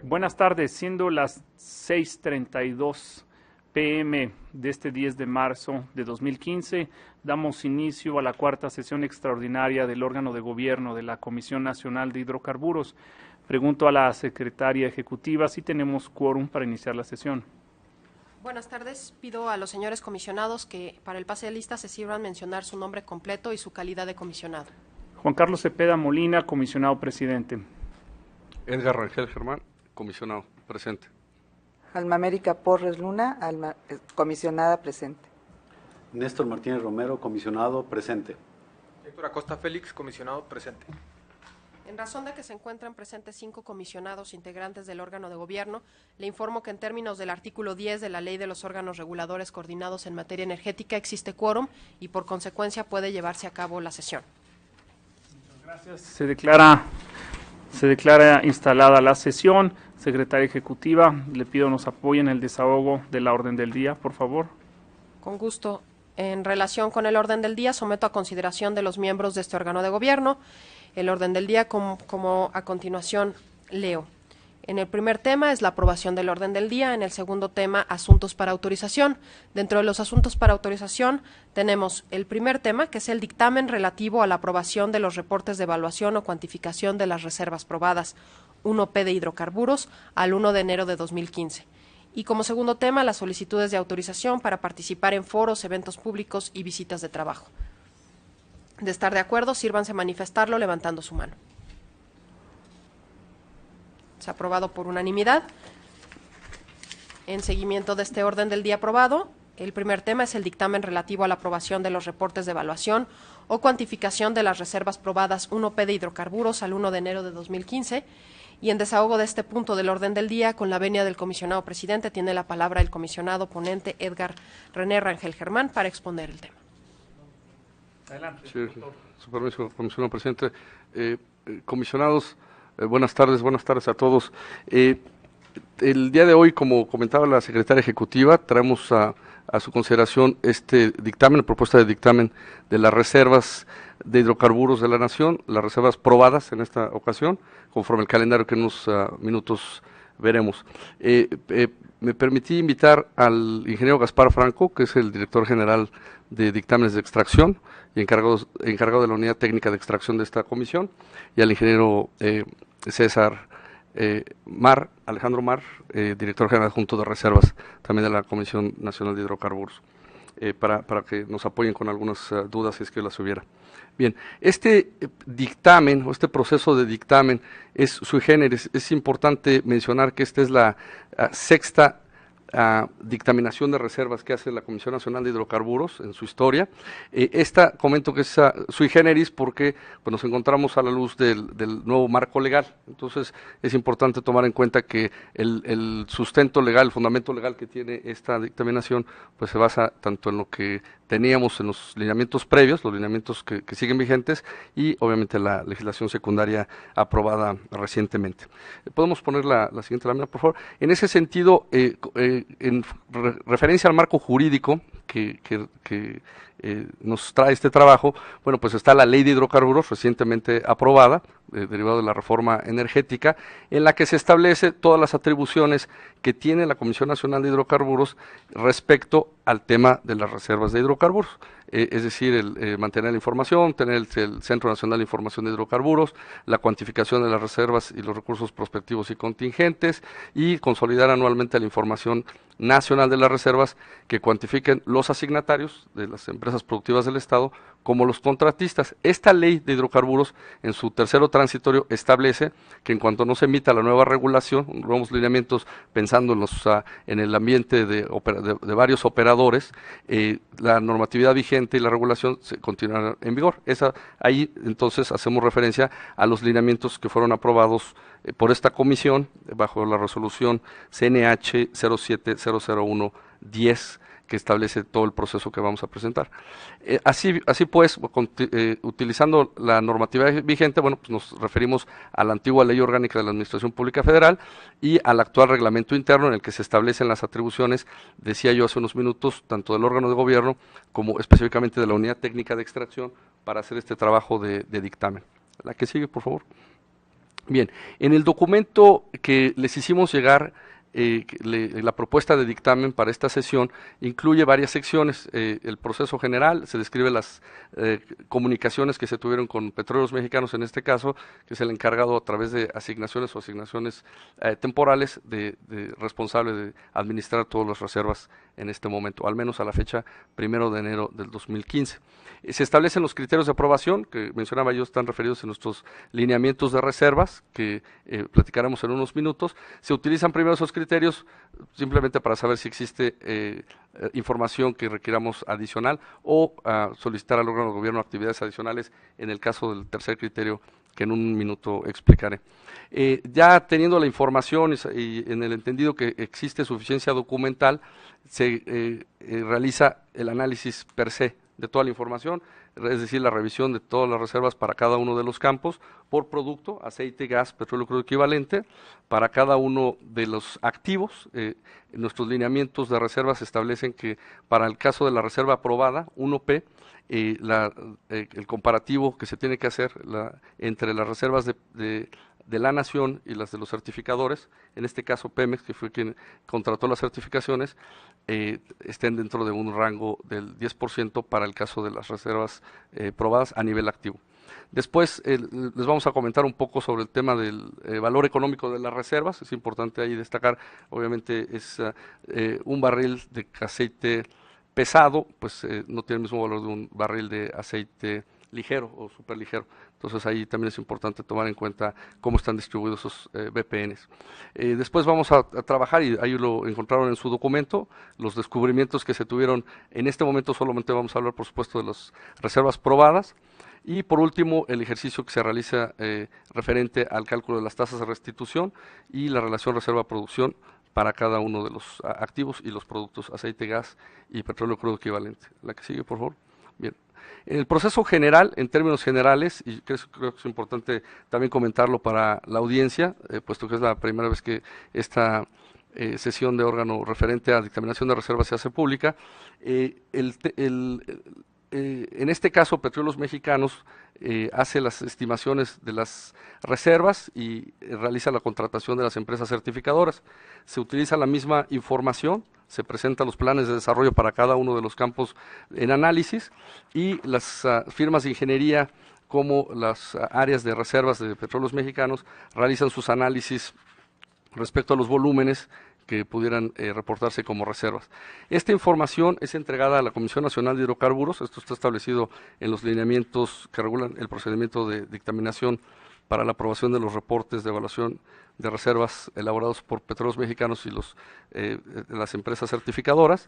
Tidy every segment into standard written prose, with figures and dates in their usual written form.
Buenas tardes, siendo las 6:32 p.m. de este 10 de marzo de 2015, damos inicio a la cuarta sesión extraordinaria del órgano de gobierno de la Comisión Nacional de Hidrocarburos. Pregunto a la secretaria ejecutiva si tenemos quórum para iniciar la sesión. Buenas tardes. Pido a los señores comisionados que para el pase de lista se sirvan mencionar su nombre completo y su calidad de comisionado. Juan Carlos Cepeda Molina, comisionado presidente. Edgar Rangel Germán, comisionado presente. Alma América Porres Luna, comisionada presente. Néstor Martínez Romero, comisionado presente. Héctor Acosta Félix, comisionado presente. En razón de que se encuentran presentes 5 comisionados integrantes del órgano de gobierno, le informo que en términos del artículo 10 de la Ley de los Órganos Reguladores Coordinados en Materia Energética existe quórum y por consecuencia puede llevarse a cabo la sesión. Muchas gracias. Se declara instalada la sesión. Secretaria ejecutiva, le pido nos apoyen en el desahogo de la orden del día, por favor. Con gusto. En relación con el orden del día, someto a consideración de los miembros de este órgano de gobierno el orden del día como a continuación leo. En el primer tema es la aprobación del orden del día. En el segundo tema, asuntos para autorización. Dentro de los asuntos para autorización tenemos el primer tema, que es el dictamen relativo a la aprobación de los reportes de evaluación o cuantificación de las reservas probadas 1P de hidrocarburos al 1 de enero de 2015. Y como segundo tema, las solicitudes de autorización para participar en foros, eventos públicos y visitas de trabajo. De estar de acuerdo, sírvanse manifestarlo levantando su mano. Se ha aprobado por unanimidad. En seguimiento de este orden del día aprobado, el primer tema es el dictamen relativo a la aprobación de los reportes de evaluación o cuantificación de las reservas probadas 1P de hidrocarburos al 1 de enero de 2015. Y en desahogo de este punto del orden del día, con la venia del comisionado presidente, tiene la palabra el comisionado ponente Edgar René Rangel Germán para exponer el tema. Adelante. Sí, su permiso, comisionado presidente. Comisionados, buenas tardes a todos. El día de hoy, como comentaba la secretaria ejecutiva, traemos a su consideración este dictamen, propuesta de dictamen de las reservas de hidrocarburos de la Nación, las reservas probadas en esta ocasión, conforme al calendario que en unos minutos veremos. Me permití invitar al ingeniero Gaspar Franco, que es el director general de dictámenes de extracción y encargado de la unidad técnica de extracción de esta comisión, y al ingeniero Alejandro Mar, director general adjunto de reservas también de la Comisión Nacional de Hidrocarburos, para que nos apoyen con algunas dudas si es que las hubiera. Bien, este dictamen o este proceso de dictamen es sui generis. Es importante mencionar que esta es la sexta dictaminación de reservas que hace la Comisión Nacional de Hidrocarburos en su historia. Esta comento que es sui generis porque pues, nos encontramos a la luz del nuevo marco legal. Entonces es importante tomar en cuenta que el sustento legal, el fundamento legal que tiene esta dictaminación, pues se basa tanto en lo que teníamos en los lineamientos previos, los lineamientos que siguen vigentes, y obviamente la legislación secundaria aprobada recientemente. ¿Podemos poner la siguiente lámina, por favor? En ese sentido, en referencia al marco jurídico que nos trae este trabajo, bueno, pues está la Ley de Hidrocarburos recientemente aprobada, derivado de la reforma energética, en la que se establece todas las atribuciones que tiene la Comisión Nacional de Hidrocarburos respecto al tema de las reservas de hidrocarburos. Es decir, mantener la información, tener el Centro Nacional de Información de Hidrocarburos, la cuantificación de las reservas y los recursos prospectivos y contingentes, y consolidar anualmente la información nacional de las reservas que cuantifiquen los asignatarios de las empresas productivas del Estado como los contratistas. Esta ley de hidrocarburos, en su tercero transitorio, establece que en cuanto no se emita la nueva regulación, nuevos lineamientos pensando en el ambiente de varios operadores, la normatividad vigente y la regulación se continuará en vigor. Ahí entonces hacemos referencia a los lineamientos que fueron aprobados por esta comisión bajo la resolución CNH 0700110, que establece todo el proceso que vamos a presentar. Así pues, utilizando la normatividad vigente, bueno, pues nos referimos a la antigua Ley Orgánica de la Administración Pública Federal y al actual reglamento interno en el que se establecen las atribuciones, decía yo hace unos minutos, tanto del órgano de gobierno como específicamente de la unidad técnica de extracción para hacer este trabajo de dictamen. La que sigue, por favor. Bien, en el documento que les hicimos llegar, la propuesta de dictamen para esta sesión incluye varias secciones. El proceso general, se describe las comunicaciones que se tuvieron con Petróleos Mexicanos en este caso, que es el encargado a través de asignaciones o asignaciones temporales responsable de administrar todas las reservas en este momento, al menos a la fecha 1 de enero del 2015. Se establecen los criterios de aprobación, que mencionaba yo, están referidos en nuestros lineamientos de reservas, que platicaremos en unos minutos. Se utilizan primero esos criterios simplemente para saber si existe información que requiramos adicional o solicitar al órgano de gobierno actividades adicionales en el caso del tercer criterio que en un minuto explicaré. Ya teniendo la información y en el entendido que existe suficiencia documental, se realiza el análisis per se de toda la información, es decir, la revisión de todas las reservas para cada uno de los campos por producto, aceite, gas, petróleo crudo equivalente, para cada uno de los activos. Nuestros lineamientos de reservas establecen que para el caso de la reserva aprobada, 1P, el comparativo que se tiene que hacer entre las reservas de la nación y las de los certificadores, en este caso Pemex, que fue quien contrató las certificaciones, estén dentro de un rango del 10% para el caso de las reservas probadas a nivel activo. Después les vamos a comentar un poco sobre el tema del valor económico de las reservas. Es importante ahí destacar, obviamente es un barril de aceite pesado, pues no tiene el mismo valor de un barril de aceite ligero o superligero. Entonces ahí también es importante tomar en cuenta cómo están distribuidos esos BPNs. Después vamos a trabajar, y ahí lo encontraron en su documento, los descubrimientos que se tuvieron. En este momento solamente vamos a hablar, por supuesto, de las reservas probadas. Y por último, el ejercicio que se realiza referente al cálculo de las tasas de restitución y la relación reserva-producción para cada uno de los activos y los productos, aceite, gas y petróleo crudo equivalente. La que sigue, por favor. Bien. En el proceso general, en términos generales, y creo que es importante también comentarlo para la audiencia, puesto que es la primera vez que esta sesión de órgano referente a dictaminación de reservas se hace pública, en este caso, Petróleos Mexicanos hace las estimaciones de las reservas y realiza la contratación de las empresas certificadoras. Se utiliza la misma información, se presentan los planes de desarrollo para cada uno de los campos en análisis, y las firmas de ingeniería como las áreas de reservas de Petróleos Mexicanos realizan sus análisis respecto a los volúmenes que pudieran reportarse como reservas. Esta información es entregada a la Comisión Nacional de Hidrocarburos. Esto está establecido en los lineamientos que regulan el procedimiento de dictaminación para la aprobación de los reportes de evaluación de reservas elaborados por Petróleos Mexicanos y las empresas certificadoras.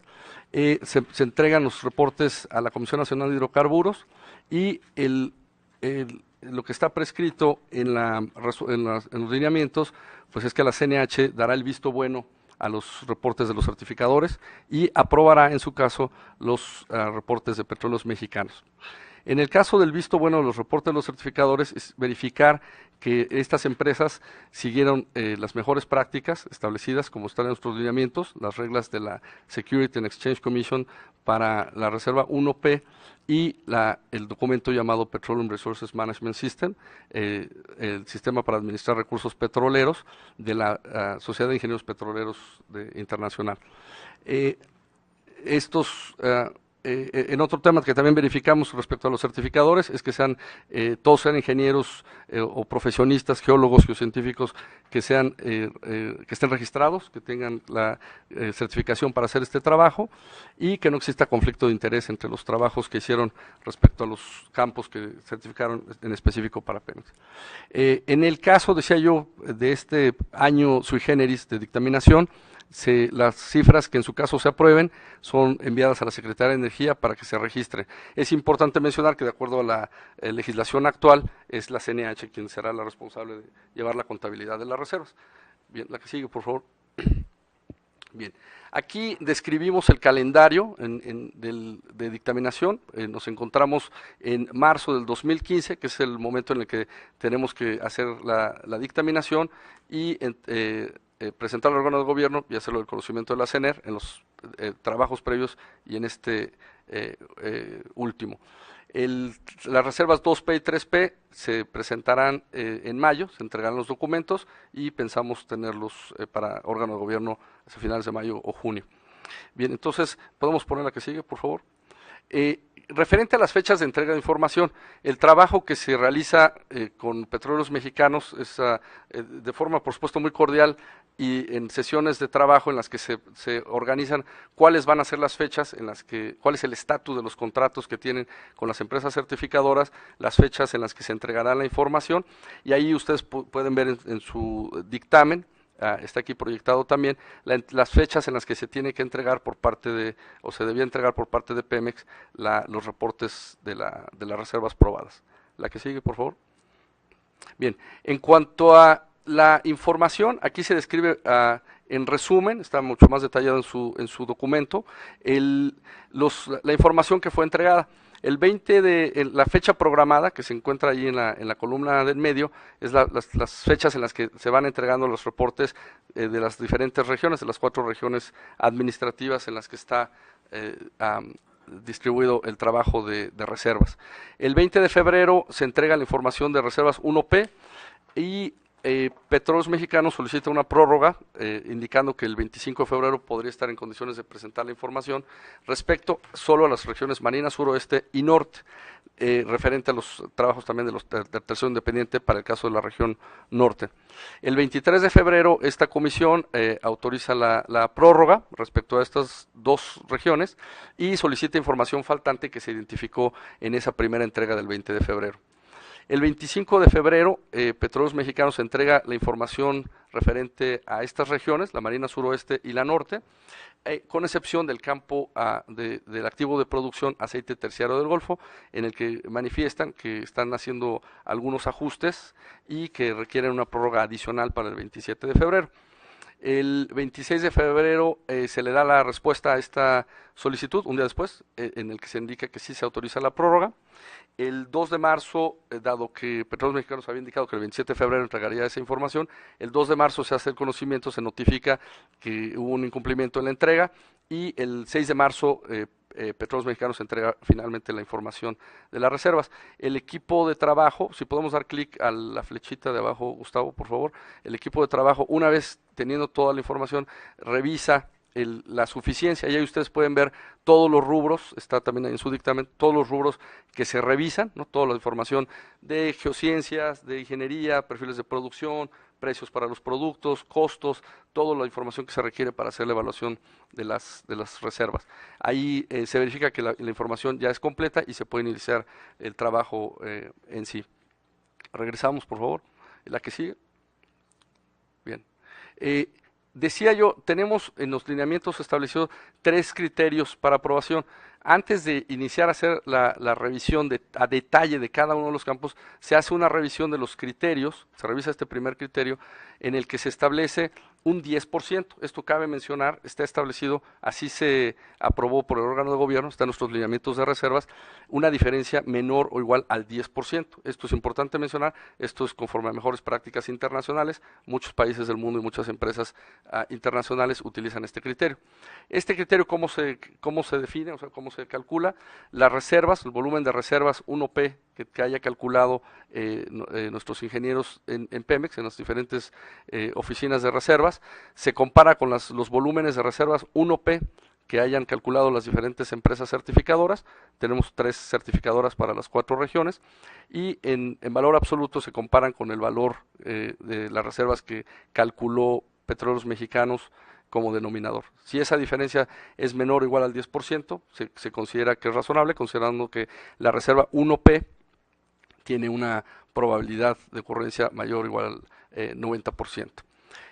Se entregan los reportes a la Comisión Nacional de Hidrocarburos, y lo que está prescrito en los lineamientos, pues es que la CNH dará el visto bueno a los reportes de los certificadores y aprobará en su caso los reportes de Petróleos Mexicanos. En el caso del visto bueno de los reportes de los certificadores, es verificar que estas empresas siguieron las mejores prácticas establecidas, como están en nuestros lineamientos, las reglas de la Security and Exchange Commission para la reserva 1P y el documento llamado Petroleum Resources Management System, el sistema para administrar recursos petroleros de la Sociedad de Ingenieros Petroleros Internacional. En otro tema que también verificamos respecto a los certificadores es que todos sean ingenieros o profesionistas, geólogos, geocientíficos que estén registrados, que tengan la certificación para hacer este trabajo, y que no exista conflicto de interés entre los trabajos que hicieron respecto a los campos que certificaron en específico para Pemex. En el caso, decía yo, de este año sui generis de dictaminación, las cifras que en su caso se aprueben son enviadas a la Secretaría de Energía para que se registre. Es importante mencionar que de acuerdo a la legislación actual es la CNH quien será la responsable de llevar la contabilidad de las reservas. Bien, la que sigue, por favor. Bien, aquí describimos el calendario de dictaminación. Nos encontramos en marzo del 2015, que es el momento en el que tenemos que hacer la dictaminación y presentarlo al órgano de gobierno y hacerlo del conocimiento de la CNER en los trabajos previos y en este último. Las reservas 2P y 3P se presentarán en mayo, se entregarán los documentos y pensamos tenerlos para órgano de gobierno hacia finales de mayo o junio. Bien, entonces, ¿podemos poner la que sigue, por favor? Referente a las fechas de entrega de información, el trabajo que se realiza con Petróleos Mexicanos es de forma, por supuesto, muy cordial y en sesiones de trabajo en las que se organizan cuáles van a ser las fechas, cuál es el estatus de los contratos que tienen con las empresas certificadoras, las fechas en las que se entregará la información, y ahí ustedes pueden ver en su dictamen, está aquí proyectado también, las fechas en las que se tiene que entregar por parte o se debía entregar por parte de Pemex los reportes de las reservas probadas. La que sigue, por favor. Bien, en cuanto a la información, aquí se describe en resumen, está mucho más detallado en su documento, la información que fue entregada. El 20 la fecha programada, que se encuentra ahí en la columna del medio, es las fechas en las que se van entregando los reportes de las diferentes regiones, de las 4 regiones administrativas en las que está distribuido el trabajo de reservas. El 20 de febrero se entrega la información de reservas 1P y Petróleos Mexicanos solicita una prórroga indicando que el 25 de febrero podría estar en condiciones de presentar la información respecto solo a las regiones Marina, Suroeste y Norte, referente a los trabajos también de tercero independiente para el caso de la región Norte. El 23 de febrero esta comisión autoriza la prórroga respecto a estas 2 regiones y solicita información faltante que se identificó en esa primera entrega del 20 de febrero. El 25 de febrero, Petróleos Mexicanos entrega la información referente a estas regiones, la Marina Suroeste y la Norte, con excepción del campo del activo de producción aceite terciario del Golfo, en el que manifiestan que están haciendo algunos ajustes y que requieren una prórroga adicional para el 27 de febrero. El 26 de febrero se le da la respuesta a esta solicitud, un día después, en el que se indica que sí se autoriza la prórroga. El 2 de marzo, dado que Petróleos Mexicanos había indicado que el 27 de febrero entregaría esa información, el 2 de marzo se hace el conocimiento, se notifica que hubo un incumplimiento en la entrega y el 6 de marzo Petróleos Mexicanos entrega finalmente la información de las reservas. El equipo de trabajo, si podemos dar clic a la flechita de abajo, Gustavo, por favor, el equipo de trabajo, una vez teniendo toda la información, revisa la suficiencia, y ahí ustedes pueden ver todos los rubros, está también en su dictamen, todos los rubros que se revisan, ¿no? Toda la información de geociencias, de ingeniería, perfiles de producción, precios para los productos, costos, toda la información que se requiere para hacer la evaluación de las reservas. Ahí se verifica que la información ya es completa y se puede iniciar el trabajo en sí. Regresamos, por favor. La que sigue. Bien. Decía yo, tenemos en los lineamientos establecidos 3 criterios para aprobación. Antes de iniciar a hacer la revisión a detalle de cada uno de los campos, se hace una revisión de los criterios, se revisa este primer criterio, en el que se establece un 10%. Esto cabe mencionar, está establecido, así se aprobó por el órgano de gobierno, está en nuestros lineamientos de reservas, una diferencia menor o igual al 10%. Esto es importante mencionar, esto es conforme a mejores prácticas internacionales, muchos países del mundo y muchas empresas internacionales utilizan este criterio. Este criterio, ¿cómo se define? O sea, ¿cómo se calcula? Las reservas, el volumen de reservas 1P que haya calculado nuestros ingenieros en Pemex, en las diferentes oficinas de reservas, se compara con los volúmenes de reservas 1P que hayan calculado las diferentes empresas certificadoras. Tenemos 3 certificadoras para las 4 regiones y en valor absoluto se comparan con el valor de las reservas que calculó Petróleos Mexicanos como denominador. Si esa diferencia es menor o igual al 10%, se considera que es razonable, considerando que la reserva 1P tiene una probabilidad de ocurrencia mayor o igual al 90%.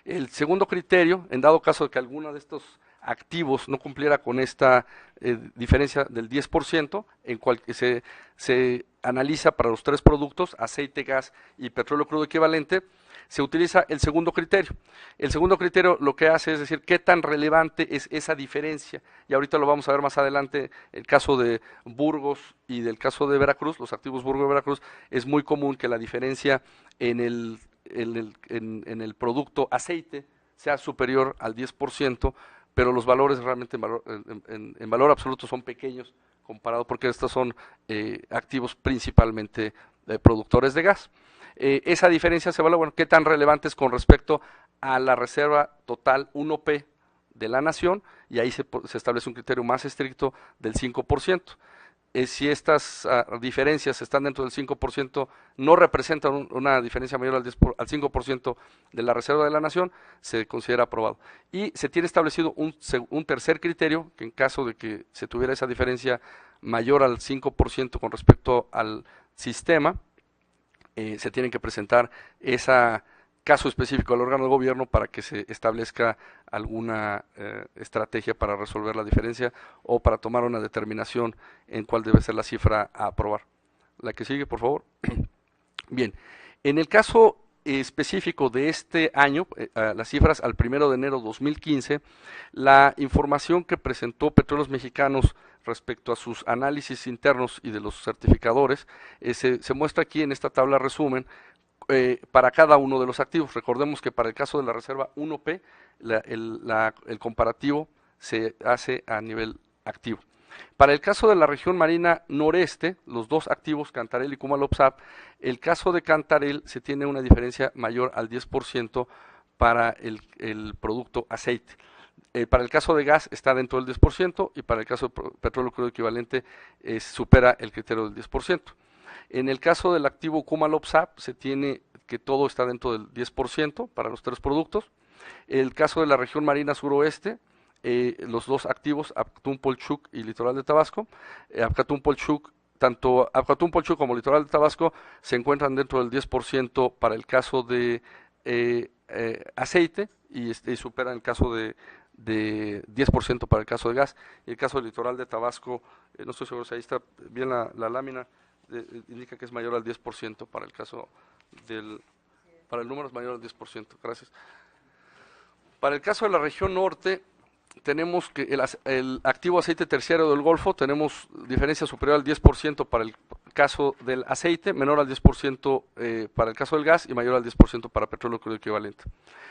El segundo criterio, en dado caso de que alguno de estos activos no cumpliera con esta diferencia del 10%, en cual se analiza para los 3 productos, aceite, gas y petróleo crudo equivalente, se utiliza el segundo criterio. El segundo criterio lo que hace es decir qué tan relevante es esa diferencia, y ahorita lo vamos a ver más adelante. El caso de Burgos y del caso de Veracruz, los activos Burgos y Veracruz, es muy común que la diferencia en el producto aceite sea superior al 10%, pero los valores realmente en valor absoluto son pequeños comparado, porque estos son activos principalmente productores de gas. Esa diferencia se evalúa, bueno, qué tan relevante es con respecto a la reserva total 1P de la nación, y ahí se establece un criterio más estricto del 5%. Si estas diferencias están dentro del 5%, no representan una diferencia mayor al 5% de la reserva de la nación, se considera aprobado. Y se tiene establecido un tercer criterio, que en caso de que se tuviera esa diferencia mayor al 5% con respecto al sistema, se tiene que presentar ese caso específico al órgano de gobierno para que se establezca alguna estrategia para resolver la diferencia o para tomar una determinación en cuál debe ser la cifra a aprobar. La que sigue, por favor. Bien, en el caso específico de este año, las cifras al 1 de enero de 2015, la información que presentó Petróleos Mexicanos respecto a sus análisis internos y de los certificadores, se muestra aquí en esta tabla resumen para cada uno de los activos. Recordemos que para el caso de la reserva 1P, el comparativo se hace a nivel activo. Para el caso de la región marina noreste, los dos activos, Cantarell y Cumalopsap, el caso de Cantarell se tiene una diferencia mayor al 10% para el producto aceite. Para el caso de gas está dentro del 10% y para el caso de petróleo crudo equivalente supera el criterio del 10%. En el caso del activo Cumalopsap se tiene que todo está dentro del 10% para los tres productos. El caso de la región marina suroeste, los dos activos, Apcatún-Polchuc y Litoral de Tabasco. Apcatún-Polchuc, tanto Apcatún-Polchuc como Litoral de Tabasco se encuentran dentro del 10% para el caso de aceite y superan el caso de 10% para el caso de gas. Y el caso del Litoral de Tabasco, no estoy seguro si ahí está bien la lámina, indica que es mayor al 10% para el caso para el número es mayor al 10%, gracias. Para el caso de la región norte, tenemos que el activo aceite terciario del Golfo, tenemos diferencia superior al 10% para el caso del aceite, menor al 10% para el caso del gas y mayor al 10% para petróleo crudo equivalente.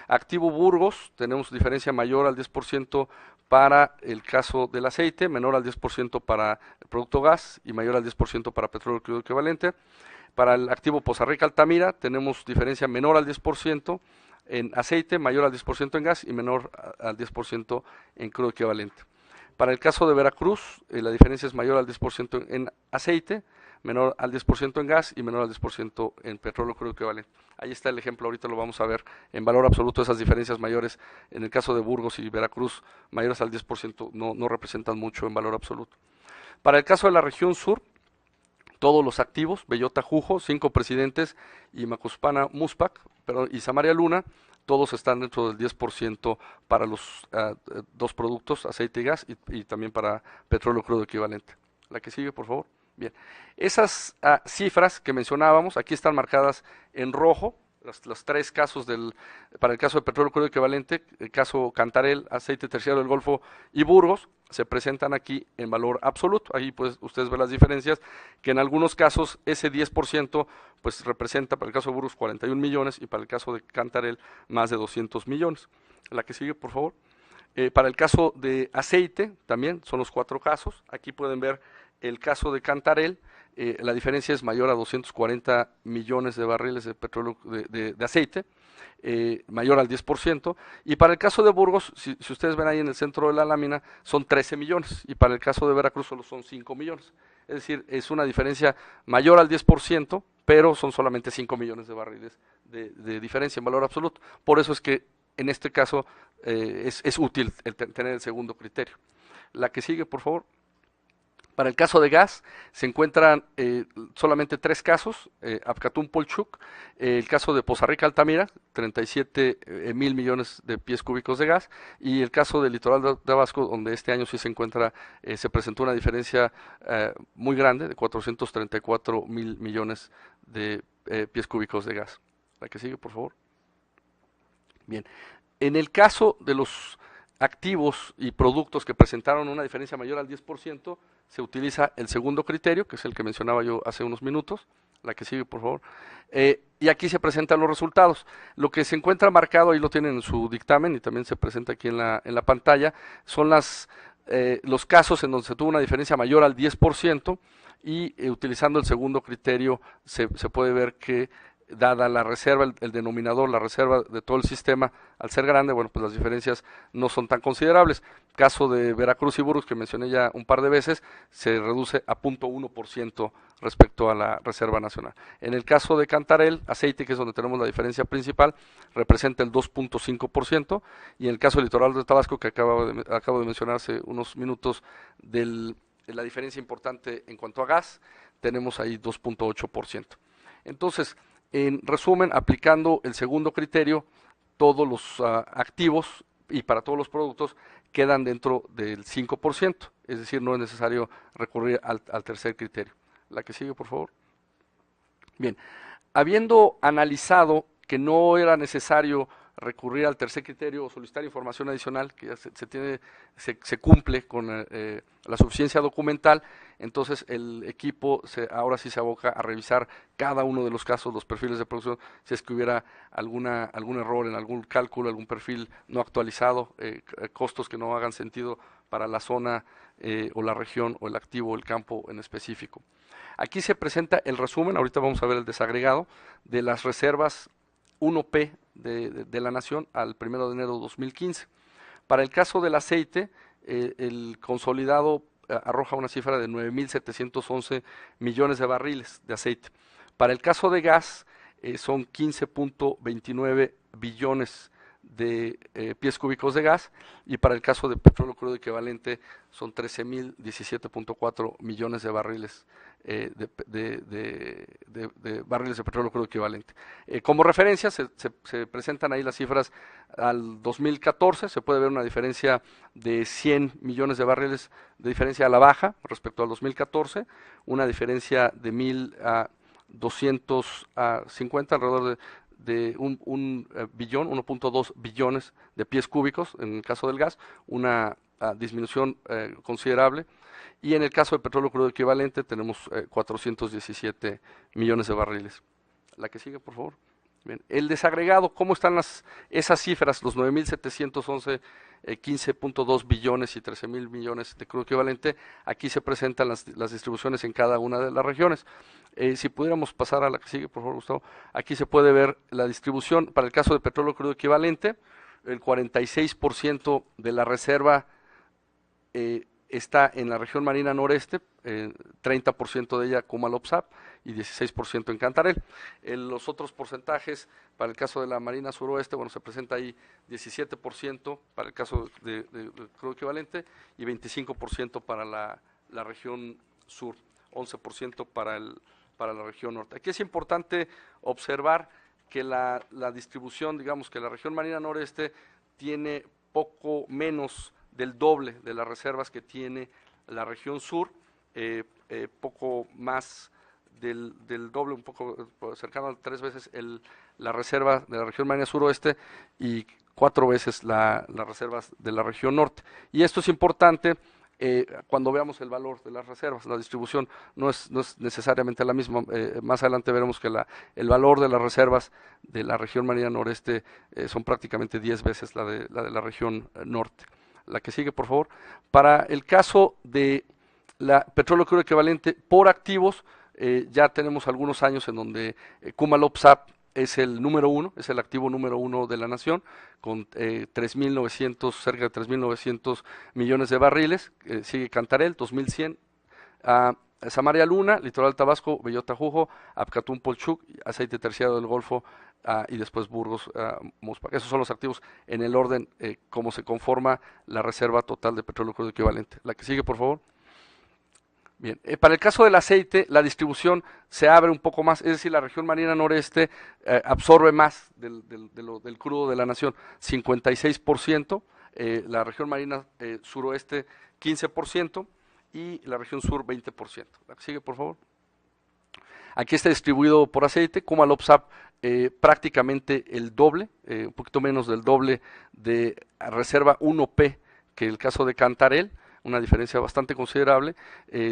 Activo Burgos, tenemos diferencia mayor al 10% para el caso del aceite, menor al 10% para el producto gas y mayor al 10% para petróleo crudo equivalente. Para el activo Poza Rica Altamira, tenemos diferencia menor al 10% en aceite, mayor al 10% en gas y menor al 10% en crudo equivalente. Para el caso de Veracruz, la diferencia es mayor al 10% en aceite, menor al 10% en gas y menor al 10% en petróleo crudo equivalente. Ahí está el ejemplo, ahorita lo vamos a ver en valor absoluto, esas diferencias mayores en el caso de Burgos y Veracruz, mayores al 10%, no representan mucho en valor absoluto. Para el caso de la región sur, todos los activos, Bellota Jujo, 5 presidentes, y Macuspana Muspac, y Samaria Luna, todos están dentro del 10% para los dos productos, aceite y gas, y también para petróleo crudo equivalente. La que sigue, por favor. Bien, esas cifras que mencionábamos, aquí están marcadas en rojo, los tres casos para el caso de petróleo crudo equivalente, el caso Cantarell, aceite terciario del Golfo y Burgos, se presentan aquí en valor absoluto. Ahí pues ustedes ven las diferencias, que en algunos casos ese 10% pues representa para el caso de Burgos 41 millones y para el caso de Cantarell más de 200 millones. La que sigue, por favor. Para el caso de aceite también son los 4 casos. Aquí pueden ver el caso de Cantarell. La diferencia es mayor a 240 millones de barriles de petróleo de aceite, mayor al 10%, y para el caso de Burgos, si ustedes ven ahí en el centro de la lámina, son 13 millones, y para el caso de Veracruz solo son 5 millones, es decir, es una diferencia mayor al 10%, pero son solamente 5 millones de barriles de diferencia en valor absoluto. Por eso es que en este caso es útil tener el segundo criterio. La que sigue, por favor. Para el caso de gas se encuentran solamente 3 casos, Apcatún-Polchuc, el caso de Poza Rica Altamira, 37 mil millones de pies cúbicos de gas, y el caso del Litoral de Tabasco, donde este año sí se presentó una diferencia muy grande, de 434 mil millones de pies cúbicos de gas. La que sigue, por favor. Bien, en el caso de los activos y productos que presentaron una diferencia mayor al 10%, se utiliza el segundo criterio, que es el que mencionaba yo hace unos minutos. La que sigue, por favor. Y aquí se presentan los resultados. Lo que se encuentra marcado, ahí lo tienen en su dictamen y también se presenta aquí en la pantalla, son las los casos en donde se tuvo una diferencia mayor al 10% y utilizando el segundo criterio se puede ver que dada la reserva, el denominador, la reserva de todo el sistema, al ser grande, bueno, pues las diferencias no son tan considerables. Caso de Veracruz y Burgos, que mencioné ya un par de veces, se reduce a 0.1% respecto a la reserva nacional. En el caso de Cantarell, aceite, que es donde tenemos la diferencia principal, representa el 2.5%, y en el caso del litoral de Tabasco, que acabo de mencionar hace unos minutos, de la diferencia importante en cuanto a gas, tenemos ahí 2.8%. Entonces, en resumen, aplicando el segundo criterio, todos los activos y para todos los productos quedan dentro del 5%, es decir, no es necesario recurrir al tercer criterio. La que sigue, por favor. Bien, habiendo analizado que no era necesario recurrir al tercer criterio o solicitar información adicional, que ya se cumple con la suficiencia documental, entonces el equipo ahora sí se aboca a revisar cada uno de los casos, los perfiles de producción, si es que hubiera algún error en algún cálculo, algún perfil no actualizado, costos que no hagan sentido para la zona o la región o el activo o el campo en específico. Aquí se presenta el resumen, ahorita vamos a ver el desagregado, de las reservas 1P de la Nación al 1 de enero de 2015. Para el caso del aceite, el consolidado arroja una cifra de 9.711 millones de barriles de aceite. Para el caso de gas, son 15.29 billones de pies cúbicos de gas, y para el caso de petróleo crudo equivalente son 13.017.4 millones de barriles de barriles de petróleo crudo equivalente. Como referencia se presentan ahí las cifras al 2014, se puede ver una diferencia de 100 millones de barriles de diferencia a la baja respecto al 2014, una diferencia de 1.250, alrededor de un billón, 1.2 billones de pies cúbicos en el caso del gas, una disminución considerable, y en el caso del petróleo crudo equivalente tenemos 417 millones de barriles. La que sigue, por favor. Bien. El desagregado, ¿cómo están esas cifras? Los 9.711, 15.2 billones y 13.000 millones de crudo equivalente. Aquí se presentan las distribuciones en cada una de las regiones. Si pudiéramos pasar a la que sigue, por favor, Gustavo. Aquí se puede ver la distribución para el caso de petróleo crudo equivalente. El 46% de la reserva está en la región marina noreste, 30% de ella Comalopsap y 16% en Cantarell. Los otros porcentajes para el caso de la marina suroeste, bueno, se presenta ahí 17% para el caso de crudo equivalente y 25% para la región sur, 11% para la región norte. Aquí es importante observar que la distribución, digamos que la región marina noreste tiene poco menos del doble de las reservas que tiene la región sur, poco más del doble, un poco cercano a 3 veces la reserva de la región marina suroeste y 4 veces las reservas de la región norte. Y esto es importante cuando veamos el valor de las reservas. La distribución no es necesariamente la misma. Más adelante veremos que el valor de las reservas de la región marina noreste son prácticamente 10 veces la de la región norte. La que sigue, por favor. Para el caso de la petróleo crudo equivalente por activos, ya tenemos algunos años en donde Comalopsap es el número 1, es el activo número 1 de la nación, con 3.900, cerca de 3.900 millones de barriles. Sigue Cantarell, 2.100, Samaria Luna, Litoral Tabasco, Bellota Jujo, Apcatún Polchuc, aceite terciario del Golfo, y después Burgos, Mospac. Esos son los activos en el orden como se conforma la reserva total de petróleo crudo equivalente. La que sigue, por favor. Bien, para el caso del aceite, la distribución se abre un poco más, es decir, la región marina noreste absorbe más del crudo de la nación, 56%, la región marina suroeste 15% y la región sur 20%. La que sigue, por favor. Aquí está distribuido por aceite, Comalopsap prácticamente el doble, un poquito menos del doble de reserva 1P que el caso de Cantarell, una diferencia bastante considerable.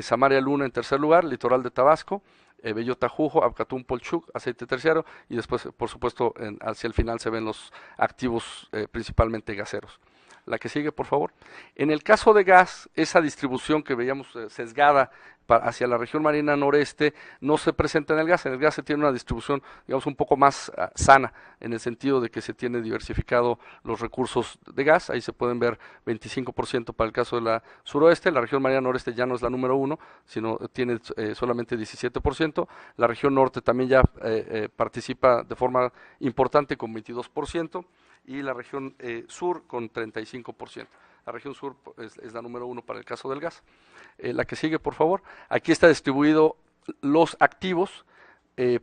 Samaria Luna en tercer lugar, Litoral de Tabasco, Bellota Jujo, Apcatún Polchuc, aceite terciario, y después, por supuesto, hacia el final se ven los activos principalmente gaseros. La que sigue, por favor. En el caso de gas, esa distribución que veíamos sesgada hacia la región marina noreste no se presenta en el gas. En el gas se tiene una distribución, digamos, un poco más sana, en el sentido de que se tiene diversificado los recursos de gas. Ahí se pueden ver 25% para el caso de la suroeste. La región marina noreste ya no es la número 1, sino tiene solamente 17%. La región norte también ya participa de forma importante con 22%. Y la región sur con 35%. La región sur es la número 1 para el caso del gas. La que sigue, por favor. Aquí está distribuido los activos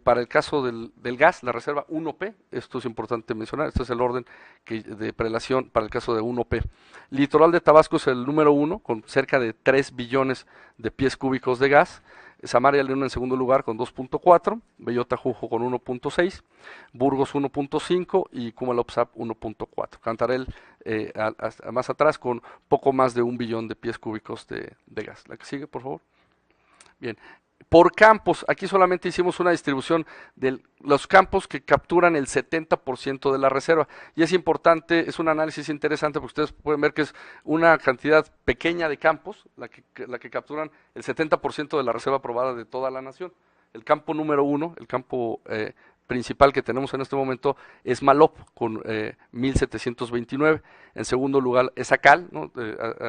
para el caso del gas, la reserva 1P. Esto es importante mencionar. Este es el orden de prelación para el caso de 1P. Litoral de Tabasco es el número 1 con cerca de 3 billones de pies cúbicos de gas. Samaria León en segundo lugar con 2.4, Bellota Jujo con 1.6, Burgos 1.5 y Cumalopsap 1.4. Cantarell más atrás con poco más de 1 billón de pies cúbicos de gas. La que sigue, por favor. Bien. Por campos, aquí solamente hicimos una distribución de los campos que capturan el 70% de la reserva. Y es importante, es un análisis interesante porque ustedes pueden ver que es una cantidad pequeña de campos, la que capturan el 70% de la reserva aprobada de toda la nación. El campo número 1, el campo principal que tenemos en este momento es Malop con 1.729. En segundo lugar es Acal, ¿no?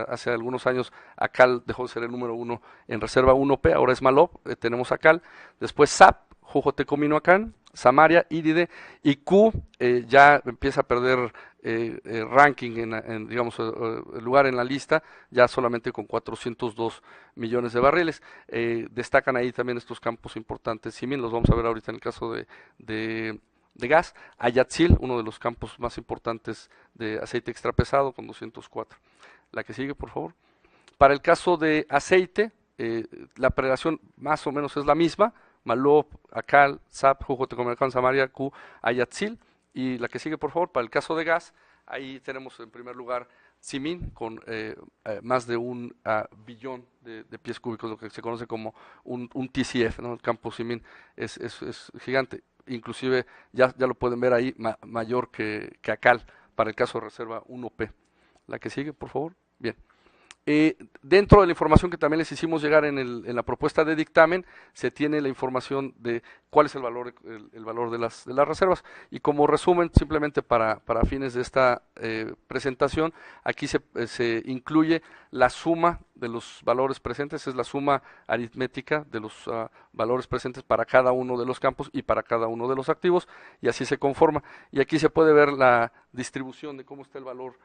Hace algunos años Acal dejó de ser el número 1 en reserva 1P, ahora es Malop, tenemos Acal. Después SAP, Jujotecominoacán, Samaria, Íride y Q ya empieza a perder ranking digamos, lugar en la lista, ya solamente con 402 millones de barriles. Destacan ahí también estos campos importantes, Simin, los vamos a ver ahorita en el caso de gas. Ayatzil, uno de los campos más importantes de aceite extrapesado, con 204. La que sigue, por favor. Para el caso de aceite, la prelación más o menos es la misma, Malop, Acal, SAP, Jujotecominoacán, Samaria, Q, Ayatzil. Y la que sigue, por favor, para el caso de gas, ahí tenemos en primer lugar Simin con más de 1 billón de pies cúbicos, lo que se conoce como un TCF, ¿no? El campo Simin es gigante, inclusive ya lo pueden ver ahí, mayor que Acal para el caso de reserva 1P. La que sigue, por favor. Bien. Dentro de la información que también les hicimos llegar en la propuesta de dictamen, se tiene la información de cuál es el valor de las reservas. Y como resumen, simplemente para fines de esta presentación, aquí se incluye la suma de los valores presentes, es la suma aritmética de los valores presentes para cada uno de los campos y para cada uno de los activos, y así se conforma. Y aquí se puede ver la distribución de cómo está el valor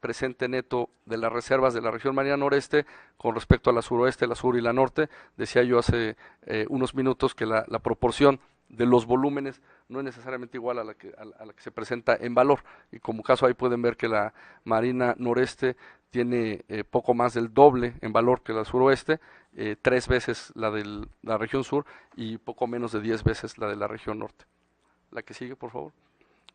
presente neto de las reservas de la región marina noreste con respecto a la suroeste, la sur y la norte. Decía yo hace unos minutos que la proporción de los volúmenes no es necesariamente igual a la que se presenta en valor, y como caso ahí pueden ver que la marina noreste tiene poco más del doble en valor que la suroeste, 3 veces la de la región sur y poco menos de 10 veces la de la región norte. La que sigue, por favor.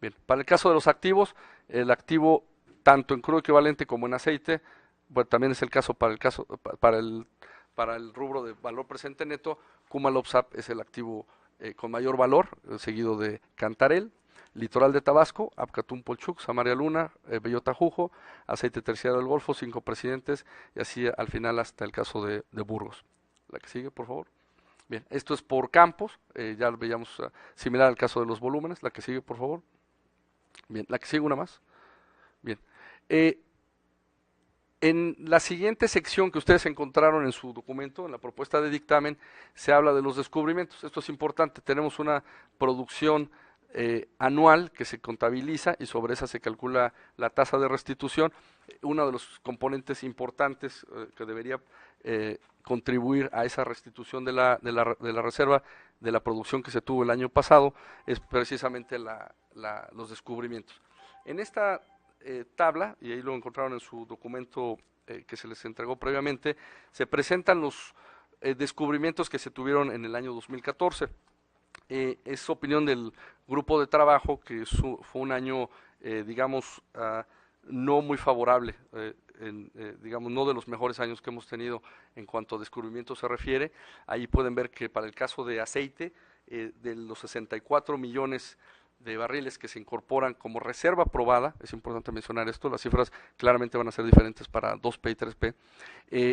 Bien, para el caso de los activos, el activo tanto en crudo equivalente como en aceite, bueno, también es el caso para el rubro de valor presente neto. Cumalopsap es el activo con mayor valor, seguido de Cantarell, Litoral de Tabasco, Apcatum Polchuc, Samaria Luna, Bellota Jujo, Aceite Terciario del Golfo, 5 presidentes, y así al final hasta el caso de Burgos. La que sigue, por favor. Bien, esto es por campos, ya lo veíamos similar al caso de los volúmenes. La que sigue, por favor. Bien, la que sigue, una más. Bien. En la siguiente sección que ustedes encontraron en su documento, en la propuesta de dictamen, se habla de los descubrimientos. Esto es importante. Tenemos una producción anual que se contabiliza y sobre esa se calcula la tasa de restitución. Uno de los componentes importantes que debería contribuir a esa restitución de la reserva de la producción que se tuvo el año pasado es precisamente los descubrimientos. En esta tabla, y ahí lo encontraron en su documento que se les entregó previamente, se presentan los descubrimientos que se tuvieron en el año 2014. Es opinión del grupo de trabajo que fue un año, digamos, no muy favorable, digamos, no de los mejores años que hemos tenido en cuanto a descubrimientos se refiere. Ahí pueden ver que para el caso de aceite, de los 64 millones de barriles que se incorporan como reserva probada, es importante mencionar esto, las cifras claramente van a ser diferentes para 2P y 3P,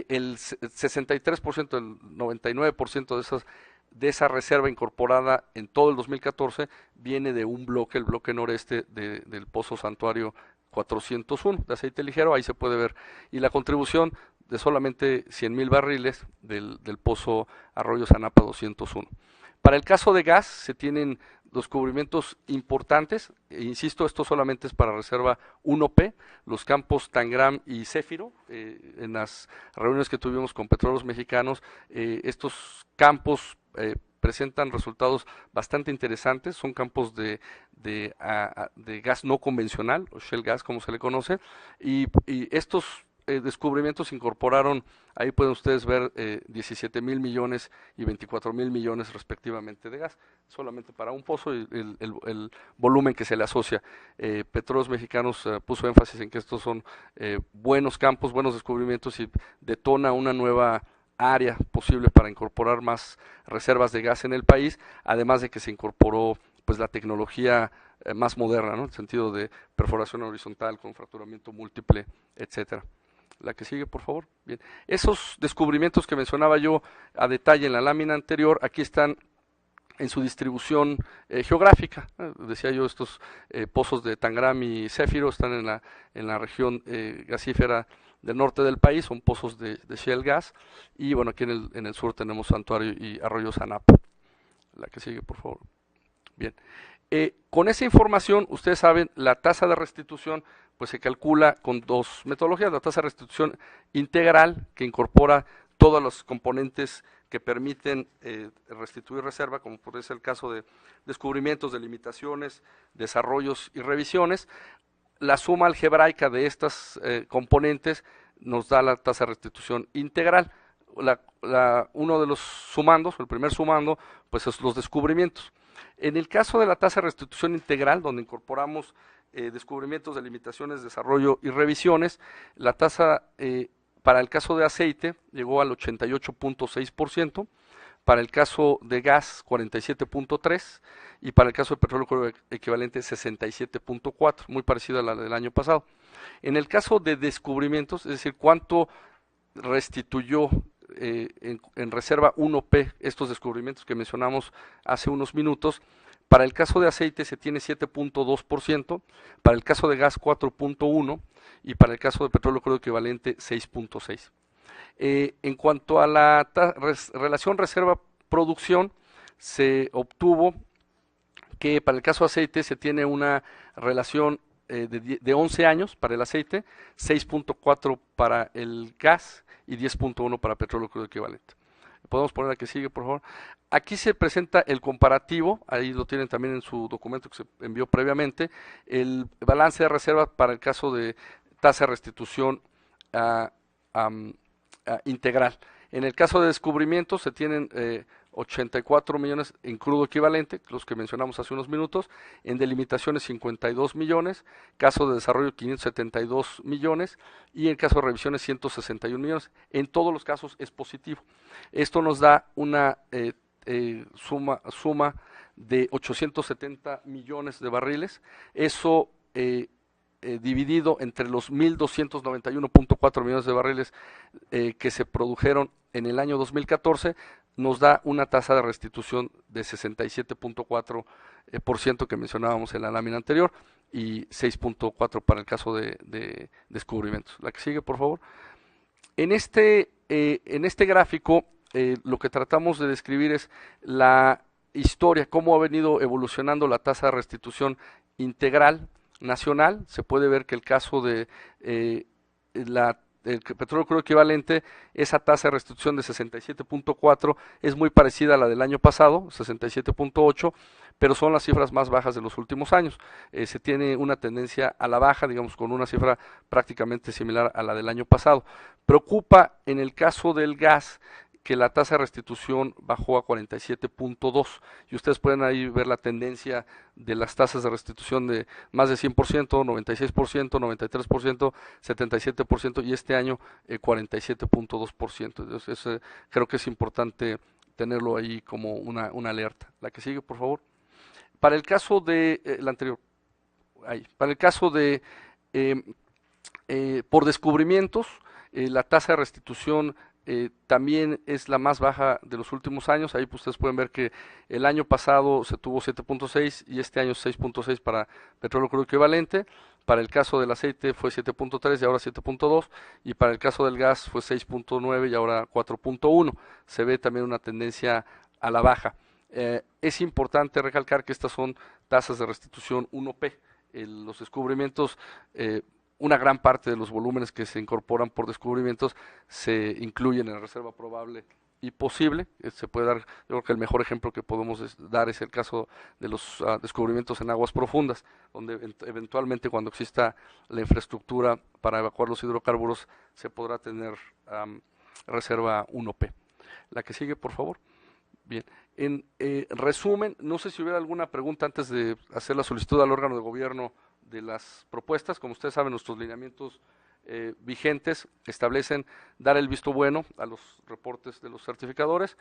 el 63%, el 99% de esa reserva incorporada en todo el 2014 viene de un bloque, el bloque noreste del Pozo Santuario 401 de aceite ligero, ahí se puede ver, y la contribución de solamente 100,000 barriles del Pozo Arroyo Sanapa 201. Para el caso de gas se tienen descubrimientos importantes, insisto, esto solamente es para reserva 1P, los campos Tangram y Céfiro, en las reuniones que tuvimos con Petróleos Mexicanos, estos campos presentan resultados bastante interesantes, son campos de gas no convencional, o shale gas como se le conoce, y estos descubrimientos incorporaron, ahí pueden ustedes ver 17,000 millones y 24,000 millones respectivamente de gas, solamente para un pozo y el volumen que se le asocia. Petróleos Mexicanos puso énfasis en que estos son buenos campos, buenos descubrimientos y detona una nueva área posible para incorporar más reservas de gas en el país, además de que se incorporó pues la tecnología más moderna, ¿no? En el sentido de perforación horizontal con fracturamiento múltiple, etcétera. La que sigue, por favor. Bien. Esos descubrimientos que mencionaba yo a detalle en la lámina anterior, aquí están en su distribución geográfica. Decía yo, estos pozos de Tangram y Céfiro están en la región gasífera del norte del país, son pozos de shale gas, y bueno, aquí en el sur tenemos Santuario y Arroyo Sanapa. La que sigue, por favor. Bien. Con esa información, ustedes saben, la tasa de restitución pues se calcula con dos metodologías, la tasa de restitución integral, que incorpora todos los componentes que permiten restituir reserva, como puede ser el caso de descubrimientos, delimitaciones, desarrollos y revisiones. La suma algebraica de estas componentes nos da la tasa de restitución integral. Uno de los sumandos, el primer sumando, pues es los descubrimientos. En el caso de la tasa de restitución integral, donde incorporamos descubrimientos, delimitaciones, desarrollo y revisiones, la tasa para el caso de aceite llegó al 88.6%, para el caso de gas 47.3% y para el caso de petróleo equivalente 67.4%, muy parecida a la del año pasado. En el caso de descubrimientos, es decir, cuánto restituyó en reserva 1P estos descubrimientos que mencionamos hace unos minutos, para el caso de aceite se tiene 7.2%, para el caso de gas 4.1% y para el caso de petróleo crudo equivalente 6.6%. En cuanto a la relación reserva-producción, se obtuvo que para el caso de aceite se tiene una relación de 11 años para el aceite, 6.4 para el gas y 10.1 para petróleo crudo equivalente. Podemos poner la que sigue, por favor. Aquí se presenta el comparativo, ahí lo tienen también en su documento que se envió previamente, el balance de reserva para el caso de tasa de restitución integral. En el caso de descubrimientos se tienen 84 millones en crudo equivalente, los que mencionamos hace unos minutos, en delimitaciones 52 millones, caso de desarrollo 572 millones y en caso de revisiones 161 millones. En todos los casos es positivo. Esto nos da una suma de 870 millones de barriles. Eso dividido entre los 1.291.4 millones de barriles que se produjeron en el año 2014, nos da una tasa de restitución de 67.4% que mencionábamos en la lámina anterior y 6.4% para el caso de descubrimientos. La que sigue, por favor. En este gráfico lo que tratamos de describir es la historia, cómo ha venido evolucionando la tasa de restitución integral nacional. Se puede ver que el caso de el petróleo crudo equivalente, esa tasa de restitución de 67.4 es muy parecida a la del año pasado, 67.8, pero son las cifras más bajas de los últimos años. Se tiene una tendencia a la baja, digamos, con una cifra prácticamente similar a la del año pasado. Preocupa en el caso del gas que la tasa de restitución bajó a 47.2 y ustedes pueden ahí ver la tendencia de las tasas de restitución de más de 100%, 96%, 93%, 77% y este año 47.2%. Entonces creo que es importante tenerlo ahí como una alerta. La que sigue, por favor. Para el caso de el anterior, para el caso de por descubrimientos, la tasa de restitución también es la más baja de los últimos años. Ahí pues, ustedes pueden ver que el año pasado se tuvo 7.6 y este año 6.6 para petróleo crudo equivalente. Para el caso del aceite fue 7.3 y ahora 7.2, y para el caso del gas fue 6.9 y ahora 4.1. Se ve también una tendencia a la baja. Es importante recalcar que estas son tasas de restitución 1P. Los descubrimientos, una gran parte de los volúmenes que se incorporan por descubrimientos se incluyen en la reserva probable y posible. Se puede dar, yo creo que el mejor ejemplo que podemos dar es el caso de los descubrimientos en aguas profundas, donde eventualmente cuando exista la infraestructura para evacuar los hidrocarburos se podrá tener reserva 1P. La que sigue, por favor. Bien, en resumen, no sé si hubiera alguna pregunta antes de hacer la solicitud al órgano de gobierno de las propuestas. Como ustedes saben, nuestros lineamientos vigentes establecen dar el visto bueno a los reportes de los certificadores,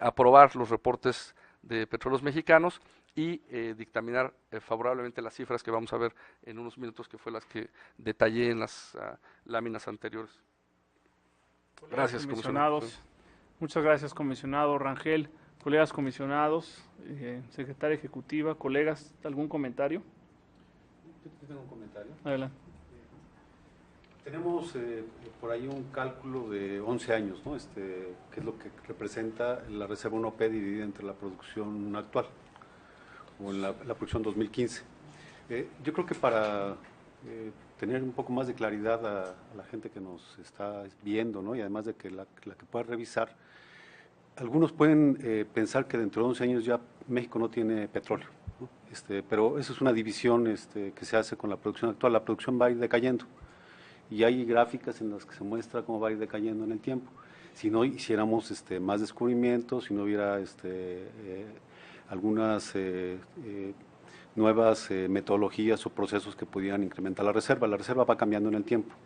aprobar los reportes de Petróleos Mexicanos y dictaminar favorablemente las cifras que vamos a ver en unos minutos, que fue las que detallé en las láminas anteriores. Gracias, comisionados. Muchas gracias, comisionado Rangel. Colegas comisionados, secretaria ejecutiva, colegas, ¿algún comentario? Yo tengo un comentario. Adelante. Tenemos por ahí un cálculo de 11 años, ¿no? Que es lo que representa la reserva 1P dividida entre la producción actual, o en la producción 2015. Yo creo que para tener un poco más de claridad a la gente que nos está viendo, ¿no? Y además de que la que pueda revisar, algunos pueden pensar que dentro de 11 años ya México no tiene petróleo, ¿no? Pero eso es una división que se hace con la producción actual. La producción va a ir decayendo y hay gráficas en las que se muestra cómo va a ir decayendo en el tiempo. Si no hiciéramos más descubrimientos, si no hubiera algunas nuevas metodologías o procesos que pudieran incrementar la reserva va cambiando en el tiempo.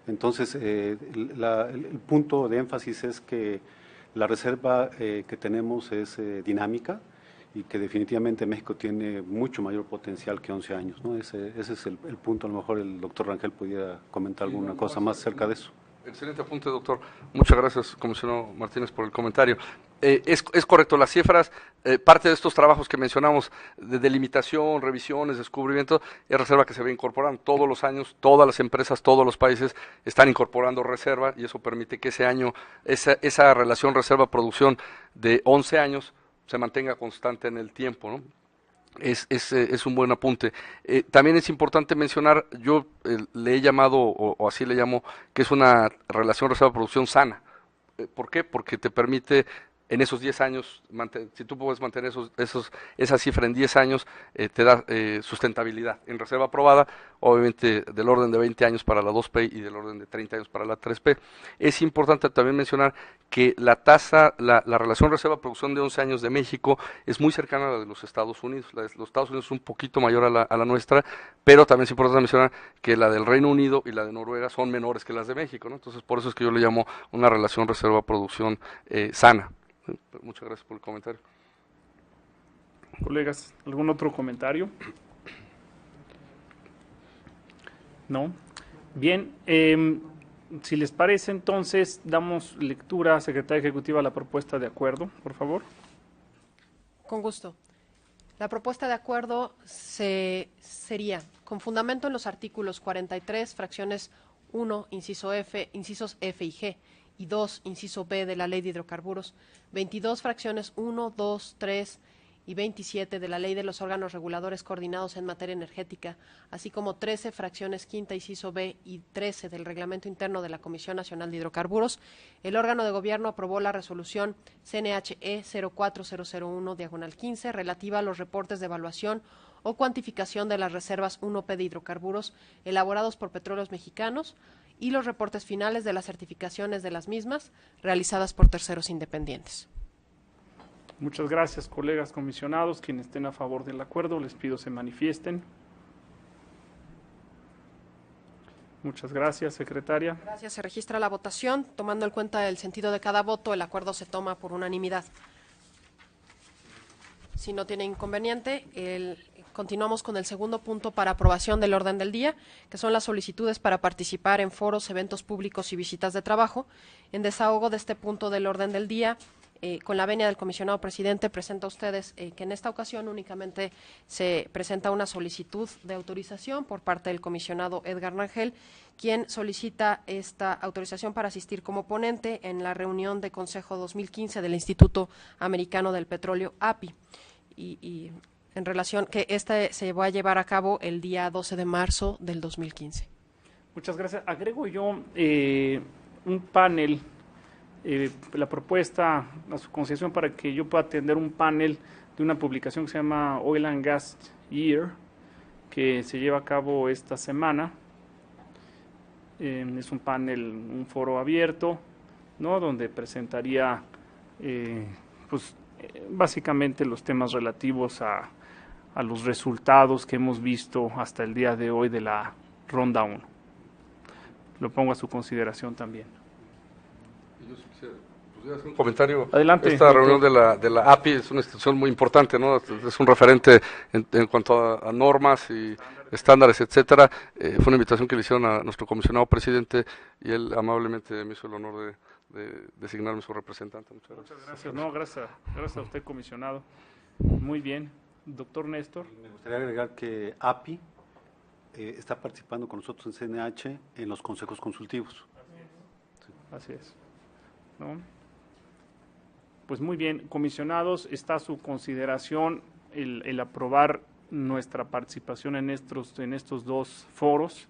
Entonces, el punto de énfasis es que la reserva que tenemos es dinámica y que definitivamente México tiene mucho mayor potencial que 11 años, ¿no? Ese es el punto. A lo mejor el doctor Rangel pudiera comentar alguna cosa más acerca de eso. Excelente apunte, doctor. Muchas gracias, comisionado Martínez, por el comentario. Es correcto, las cifras, parte de estos trabajos que mencionamos, de delimitación, revisiones, descubrimiento, es reserva que se va incorporando todos los años. Todas las empresas, todos los países están incorporando reserva, y eso permite que ese año, esa relación reserva-producción de 11 años se mantenga constante en el tiempo, ¿no? Es un buen apunte. También es importante mencionar, yo le he llamado, o así le llamo, que es una relación reserva-producción sana. ¿Por qué? Porque te permite en esos 10 años, si tú puedes mantener esa cifra en 10 años, te da sustentabilidad. En reserva aprobada, obviamente del orden de 20 años para la 2P y del orden de 30 años para la 3P. Es importante también mencionar que la tasa, la relación reserva-producción de 11 años de México es muy cercana a la de los Estados Unidos. La de los Estados Unidos es un poquito mayor a la nuestra, pero también es importante mencionar que la del Reino Unido y la de Noruega son menores que las de México, ¿no? Entonces, por eso es que yo le llamo una relación reserva-producción sana. Muchas gracias por el comentario. Colegas, ¿algún otro comentario? ¿No? Bien, si les parece, entonces damos lectura, secretaria ejecutiva, a la propuesta de acuerdo, por favor. Con gusto. La propuesta de acuerdo sería, con fundamento en los artículos 43, fracciones 1, inciso F, incisos F y G, y 2, inciso B de la Ley de Hidrocarburos, 22, fracciones 1, 2, 3 y 27 de la Ley de los Órganos Reguladores Coordinados en Materia Energética, así como 13, fracciones quinta, inciso B y 13 del Reglamento Interno de la Comisión Nacional de Hidrocarburos, el órgano de gobierno aprobó la resolución CNHE 04001/15 relativa a los reportes de evaluación o cuantificación de las reservas 1P de hidrocarburos elaborados por Petróleos Mexicanos y los reportes finales de las certificaciones de las mismas realizadas por terceros independientes. Muchas gracias, colegas comisionados. Quienes estén a favor del acuerdo, les pido se manifiesten. Muchas gracias, secretaria. Gracias. Se registra la votación. Tomando en cuenta el sentido de cada voto, el acuerdo se toma por unanimidad. Si no tiene inconveniente, continuamos con el segundo punto para aprobación del orden del día, que son las solicitudes para participar en foros, eventos públicos y visitas de trabajo. En desahogo de este punto del orden del día, con la venia del comisionado presidente, presento a ustedes que en esta ocasión únicamente se presenta una solicitud de autorización por parte del comisionado Edgar Rangel, quien solicita esta autorización para asistir como ponente en la reunión de Consejo 2015 del Instituto Americano del Petróleo, API, y en relación que se va a llevar a cabo el día 12 de marzo del 2015. Muchas gracias. Agrego yo un panel, la propuesta a su consideración para que yo pueda atender un panel de una publicación que se llama Oil and Gas Year, que se lleva a cabo esta semana. Es un panel, un foro abierto, ¿no?, donde presentaría básicamente los temas relativos a los resultados que hemos visto hasta el día de hoy de la ronda 1. Lo pongo a su consideración también. Un comentario. Adelante. Esta reunión de la API es una institución muy importante, ¿no? Es un referente en cuanto a normas y estándares, etcétera. Fue una invitación que le hicieron a nuestro comisionado presidente y él amablemente me hizo el honor de designarme su representante. Muchas gracias. No, gracias a usted, comisionado. Muy bien. Doctor Néstor. Me gustaría agregar que API está participando con nosotros en CNH en los consejos consultivos. Así es. ¿No? Pues muy bien, comisionados, está a su consideración el aprobar nuestra participación en estos dos foros.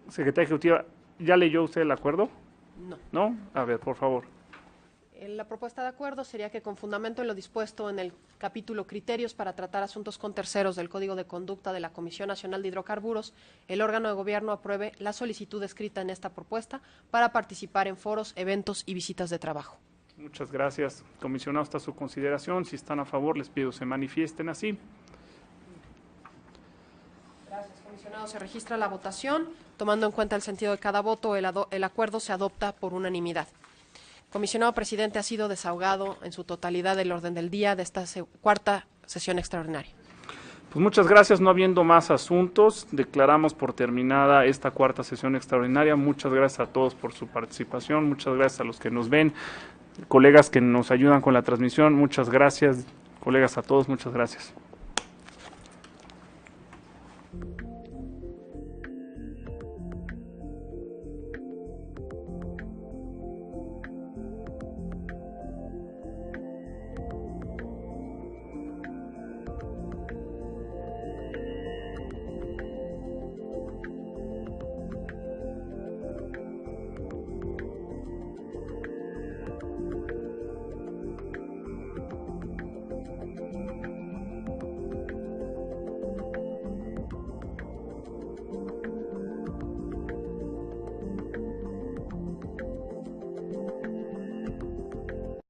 Secretaria Ejecutiva, ¿ya leyó usted el acuerdo? No. ¿No? A ver, por favor. La propuesta de acuerdo sería que, con fundamento en lo dispuesto en el capítulo Criterios para tratar asuntos con terceros del Código de Conducta de la Comisión Nacional de Hidrocarburos, el órgano de gobierno apruebe la solicitud escrita en esta propuesta para participar en foros, eventos y visitas de trabajo. Muchas gracias, comisionado, está a su consideración. Si están a favor, les pido se manifiesten así. Gracias, comisionado. Se registra la votación. Tomando en cuenta el sentido de cada voto, el acuerdo se adopta por unanimidad. Comisionado presidente, ha sido desahogado en su totalidad el orden del día de esta cuarta sesión extraordinaria. Pues muchas gracias. No habiendo más asuntos, declaramos por terminada esta cuarta sesión extraordinaria. Muchas gracias a todos por su participación. Muchas gracias a los que nos ven, colegas que nos ayudan con la transmisión. Muchas gracias, colegas, a todos. Muchas gracias.